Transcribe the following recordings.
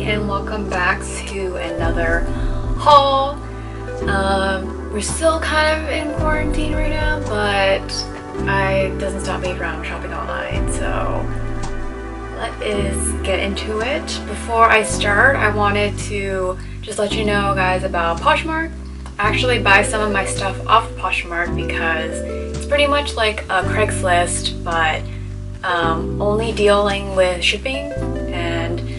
and welcome back to another haul. We're still kind of in quarantine right now, but it doesn't stop me from shopping online, so let us get into it. Before I start, I wanted to just let you know, guys, about Poshmark. I actually buy some of my stuff off Poshmark because it's pretty much like a Craigslist, but only dealing with shipping, and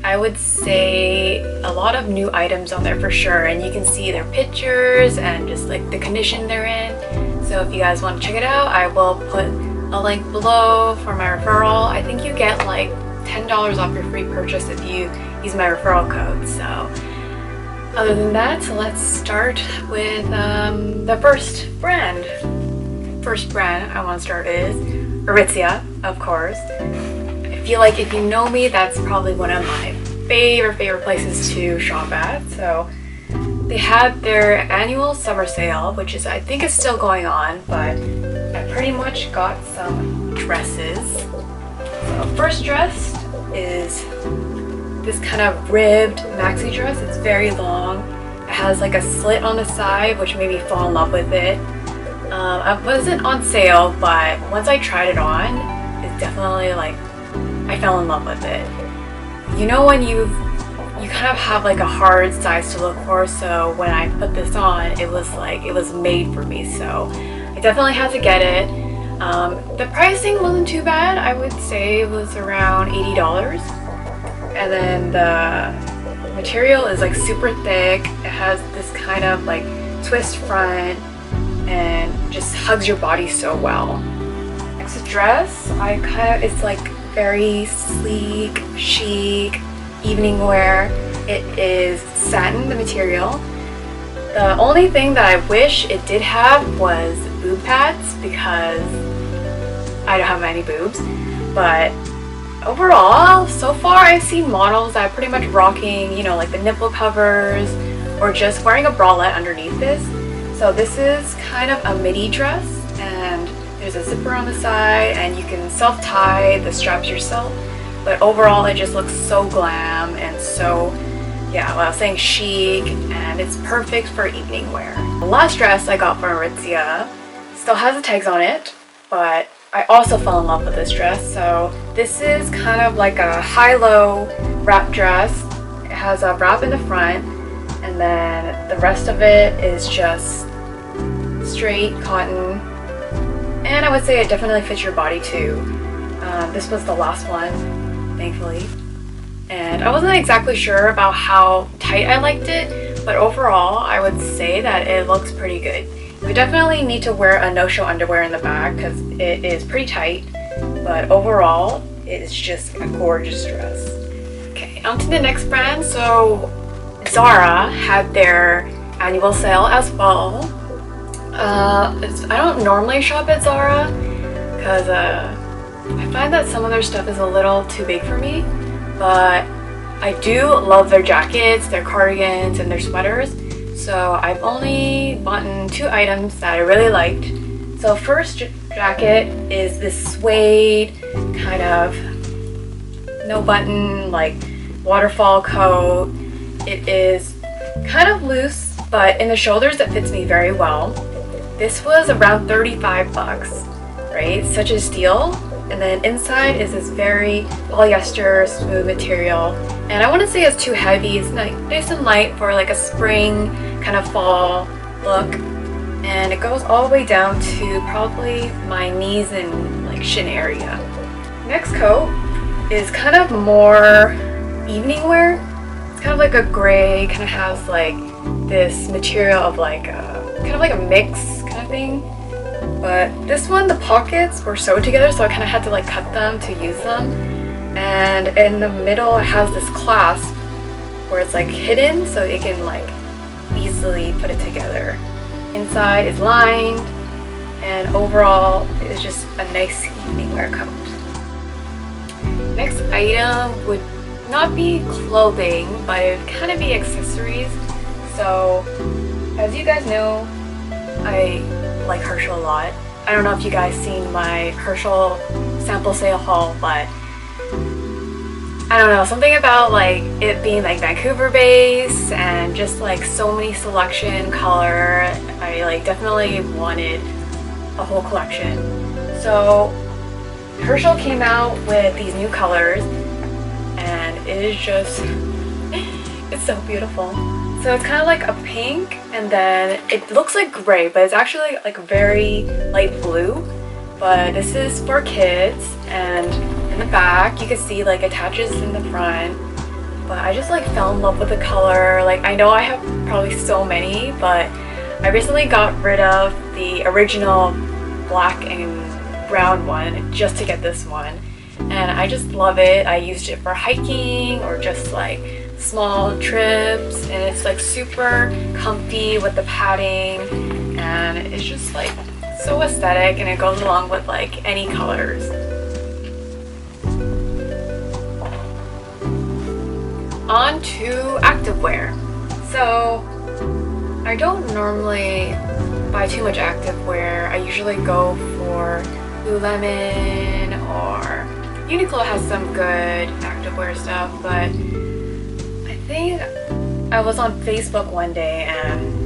I would say a lot of new items on there for sure, and you can see their pictures and just like the condition they're in. So if you guys want to check it out, I will put a link below for my referral. I think you get like $10 off your free purchase if you use my referral code. So other than that, so let's start with the first brand. First brand I want to start is Aritzia, of course. I feel like if you know me, that's probably one of my favorite places to shop at. So they had their annual summer sale, which is, I think, is still going on, but I pretty much got some dresses. So first dress is this kind of ribbed maxi dress. It's very long. It has like a slit on the side, which made me fall in love with it. It wasn't on sale, but once I tried it on, it's definitely like I fell in love with it. You know when you kind of have like a hard size to look for, so when I put this on, it was like it was made for me, so I definitely had to get it. The pricing wasn't too bad. I would say it was around $80, and then the material is like super thick. It has this kind of like twist front and just hugs your body so well. Next dress, it's like very sleek, chic, evening wear. It is satin, the material. The only thing that I wish it did have was boob pads, because I don't have any boobs. But overall, so far I've seen models that are pretty much rocking, you know, like the nipple covers or just wearing a bralette underneath this. So this is kind of a midi dress, and there's a zipper on the side, and you can self-tie the straps yourself. But overall, it just looks so glam and so, yeah, well, I was saying chic, and it's perfect for evening wear. The last dress I got from Aritzia still has the tags on it, but I also fell in love with this dress. So this is kind of like a high-low wrap dress. It has a wrap in the front, and then the rest of it is just straight cotton, and I would say it definitely fits your body too. This was the last one, thankfully, and I wasn't exactly sure about how tight I liked it, but overall I would say that it looks pretty good. You would definitely need to wear a no-show underwear in the back because it is pretty tight, but overall it's just a gorgeous dress. Okay, on to the next brand. So Zara had their annual sale as well. I don't normally shop at Zara because I find that some of their stuff is a little too big for me, but I do love their jackets, their cardigans, and their sweaters. So I've only bought 2 items that I really liked. So first jacket is this suede kind of no button like waterfall coat. It is kind of loose, but in the shoulders it fits me very well. This was around 35 bucks, right? Such a steal. And then inside is this very polyester smooth material, and I wouldn't say it's too heavy. It's nice and light for like a spring kind of fall look, and it goes all the way down to probably my knees and like shin area. Next coat is kind of more evening wear. It's kind of like a gray, kind of has like this material of like a kind of like a mix kind of thing. But this one, the pockets were sewed together, so I kind of had to like cut them to use them. And in the middle it has this clasp where it's like hidden, so you can like easily put it together. Inside is lined, and overall it's just a nice evening wear coat. Next item would not be clothing, but it would kind of be accessories. So as you guys know, I like Herschel a lot. I don't know if you guys seen my Herschel sample sale haul, but I don't know, something about like it being like Vancouver based and just like so many selection, color. I like definitely wanted a whole collection. So Herschel came out with these new colors and it is just, it's so beautiful. So it's kind of like a pink and then it looks like gray, but it's actually like very light blue. But this is for kids, and in the back you can see like attaches in the front. But I just like fell in love with the color. Like I know I have probably so many, but I recently got rid of the original black and brown one just to get this one, and I just love it. I used it for hiking or just like small trips, and it's like super comfy with the padding, and it's just like so aesthetic, and it goes along with like any colors. On to activewear. So I don't normally buy too much activewear. I usually go for Lululemon, or Uniqlo has some good activewear stuff, but I think I was on Facebook one day and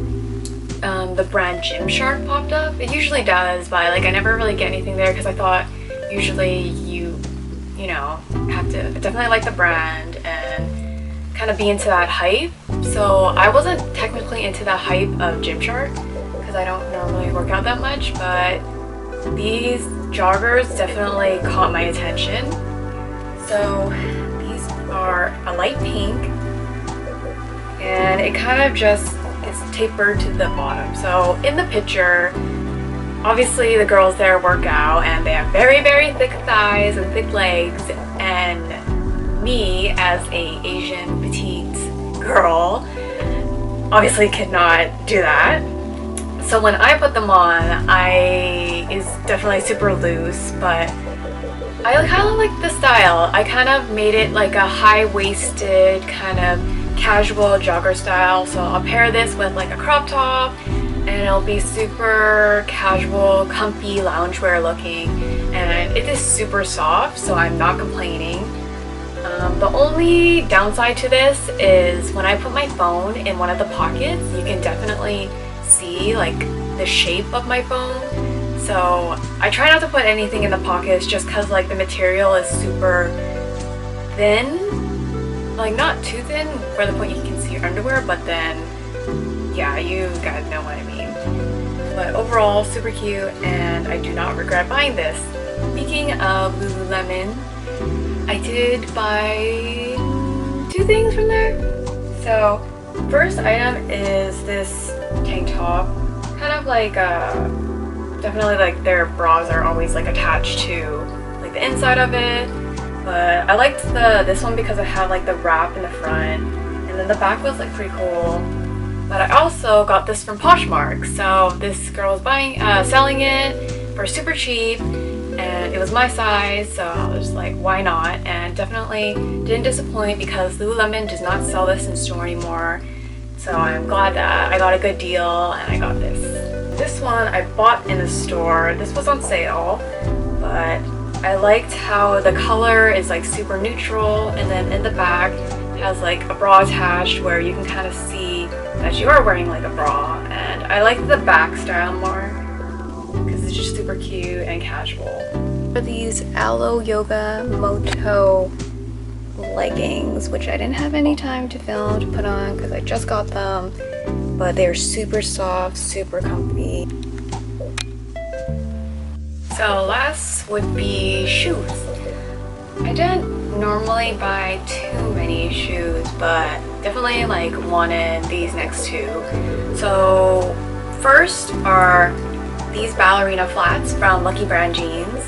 the brand Gymshark popped up. It usually does, but like I never really get anything there because I thought usually you know, have to definitely like the brand and kind of be into that hype. So I wasn't technically into the hype of Gymshark because I don't normally work out that much, but these joggers definitely caught my attention. So these are a light pink, and it kind of just is tapered to the bottom. So in the picture, obviously the girls there work out and they have very, very thick thighs and thick legs, and me as a Asian petite girl obviously could not do that. So when I put them on, it's definitely super loose, but I kind of like the style. I kind of made it like a high-waisted kind of casual jogger style. So I'll pair this with like a crop top and it'll be super casual, comfy loungewear looking, and it is super soft, so I'm not complaining. The only downside to this is when I put my phone in one of the pockets, you can definitely see like the shape of my phone. So I try not to put anything in the pockets just because like the material is super thin, like not too thin for the point you can see your underwear, but then yeah, you guys know what I mean. But overall super cute, and I do not regret buying this. Speaking of Lululemon, I did buy 2 things from there. So first item is this tank top, kind of like definitely like their bras are always like attached to like the inside of it, but I liked this one because it had like the wrap in the front, and then the back was like pretty cool. But I also got this from Poshmark. So this girl was selling it for super cheap, and it was my size, so I was like, why not? And definitely didn't disappoint because Lululemon does not sell this in store anymore. So I'm glad that I got a good deal and I got this. This one I bought in the store. This was on sale, but I liked how the color is like super neutral, and then in the back it has like a bra attached where you can kind of see that you are wearing like a bra, and I like the back style more because it's just super cute and casual. For these Aloe Yoga Moto leggings, which I didn't have any time to film to put on because I just got them, but they're super soft, super comfy. So last would be shoes. I didn't normally buy too many shoes, but definitely like wanted these next 2. So first are these ballerina flats from Lucky Brand Jeans.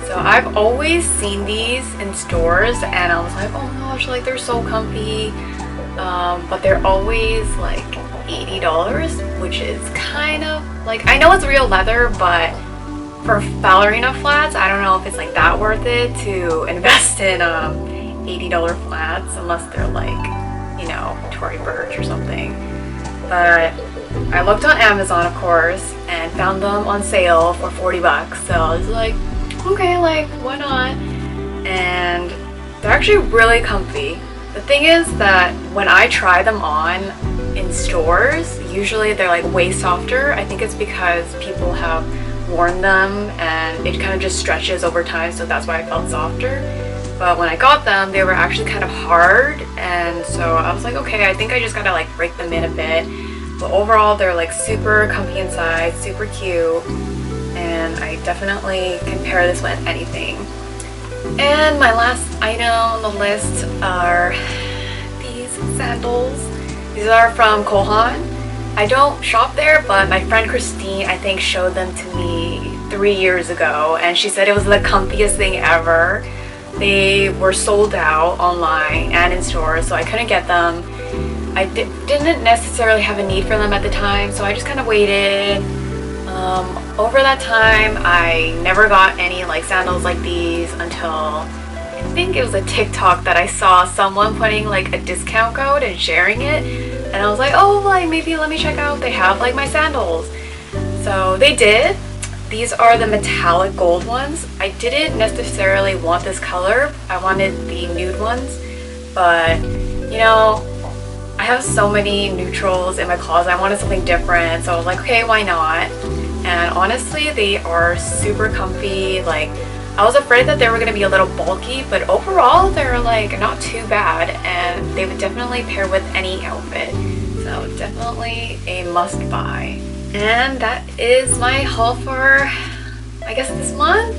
So I've always seen these in stores and I was like, oh my gosh, like they're so comfy, but they're always like $80, which is kind of like, I know it's real leather, but for ballerina flats, I don't know if it's like that worth it to invest in $80 flats, unless they're like, you know, Tory Burch or something. But I looked on Amazon, of course, and found them on sale for $40. So I was like, okay, like why not? And They're actually really comfy. The thing is that when I try them on in stores, usually they're like way softer. I think it's because people have worn them and it kind of just stretches over time, so that's why I felt softer. But when I got them, they were actually kind of hard, and so I was like, okay, I think I just gotta like break them in a bit. But overall, they're like super comfy inside, super cute, and I definitely compare this with anything. And my last item on the list are these sandals. These are from Kohan. I don't shop there, but my friend Christine, I think, showed them to me 3 years ago, and she said it was the comfiest thing ever. They were sold out online and in stores, so I couldn't get them. I didn't necessarily have a need for them at the time, so I just kind of waited. Over that time, I never got any like sandals like these until I think it was a TikTok that I saw someone putting like a discount code and sharing it, and I was like, oh, like maybe let me check out, they have like my sandals. So they did. These are the metallic gold ones. I didn't necessarily want this color. I wanted the nude ones, but you know, I have so many neutrals in my closet. I wanted something different, so I was like, okay, why not? And honestly, they are super comfy. Like, I was afraid that they were going to be a little bulky, but overall they're like not too bad, and they would definitely pair with any outfit. So definitely a must buy. And that is my haul for, I guess, this month.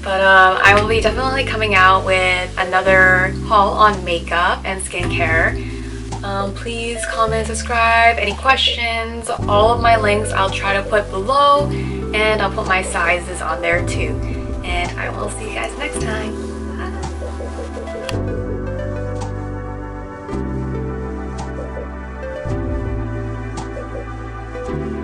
But I will be definitely coming out with another haul on makeup and skincare. Please comment, subscribe, any questions. All of my links I'll try to put below, and I'll put my sizes on there too. And I will see you guys next time. Bye.